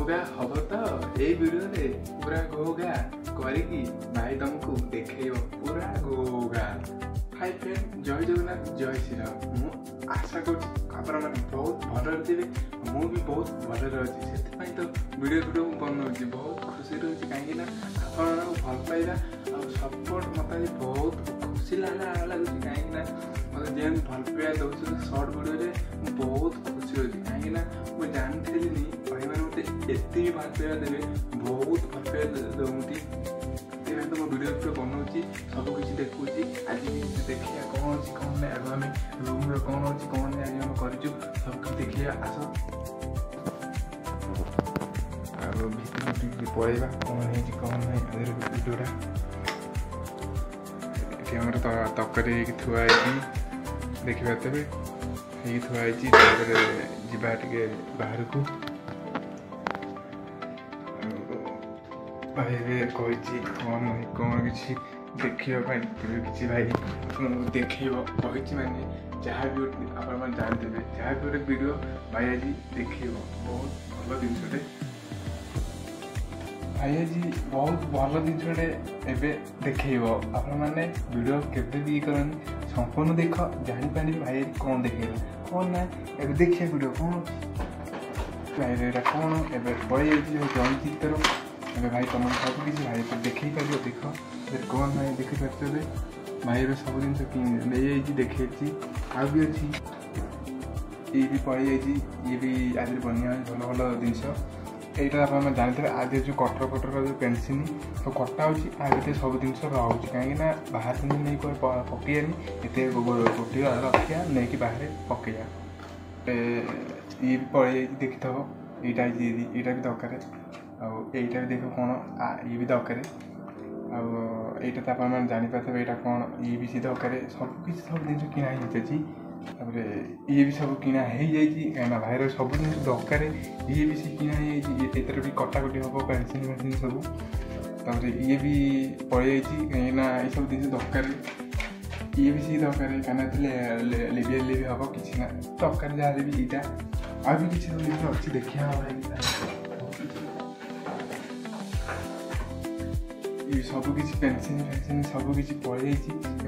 गोगा हम तो ये वीडियो पूरा गोगा करी भाई तुमको देखेब पूरा गोगा। हाय फ्रेंड, जय जगन्नाथ, जय श्रीराम। मु आशा कर बहुत भल थे, मु भी बहुत भल अच्छी से तो वीडियो बनाऊँगी बहुत खुशी रोचे कहीं आप भल पाइबा आ सपोर्ट मत बहुत खुशी लगुच कहीं मतलब जेन भल पाइबा दौर सर्ट वीडियो बहुत खुशी होती कहीं मुझे जानी भाई मैंने मत एति भल पाइबा देवे बहुत भल पाइबा दौंती तो मो वीडियो बनाऊँगी सबकि देखुँ आज देखिए कौन अच्छी कौन ना आगे आम रूम कौन अच्छी कौन आज आम करूँ सबकि देखिए आस भर पड़ेगा कौन है कौन ना आज वीडियोटा ये तकरी थुआई देखिपारे ये थुआई जावा टे बाहर को भाई कही कौन कौन किसी देखापी किसी भाई देखेब कही माने जहाँ भी आप जानते जहाँ भी गोटे वीडियो भाई आज देखेब बहुत भल जिनटे भाई आज बहुत भल जिनटे एवं देखेब आपण मैंने वीडियो केवे भी करनी संपूर्ण देख जापारे भाई आज कौन देखेगा कौन ना ए देखिए वीडियो कौन भाई कौन एवं पड़े जाए चित्र भाई तुम सब किसी भाई तो देख पार देख कौन ना देखिपारे भाई सब जिन देखे आ भी अच्छी ये भी पड़े ये भी आज बनिया भल भल जिनस यहाँ आप जानते हैं आज जो कटर जो पेनसिल सब कटा हो सब जिन रोचे कहीं बाहर नहीं पकेनि ये गोटी रखा नहीं बाहर पकईया ये भी पड़े देखी थो यहाँ भी दरकार आईटा भी देख कौन ये भी दरकार आईटा तो आप जापारे यहाँ कौन ये भी सी दरकार सबकि सब जिन किना ये भी सब किना कहीं भाई सब जिन दरकार ये भी सी किना एतर भी कटाकटी हम पेनसिल मेनसिल सब ये भी पड़े कहीं ये सब जिन दरकार ये भी सी दरकार कहीं लेबी हम कि दरकार जहाँ भी यहाँ आ भी किसी जिन अच्छी देखा ये सब किसी पेनसिल फेनसिल सब किसी पड़े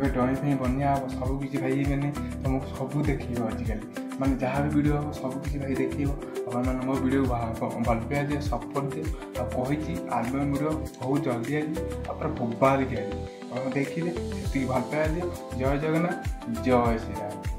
ड्रॉइंग फैंग बनिया सब किसी भाई मैंने तुमको सब देखेब आजिकल माने जहाँ भी वीडियो हम सब किसी भाई देखेब मैंने मो वीडियो भल पाइबा दिए सपोर्ट दिए कही आलबम वीडियो बहुत जल्दी आज बोबाल की आज देखिए से भल पाइबा दिए। जय जगन्नाथ, जय श्रीराम।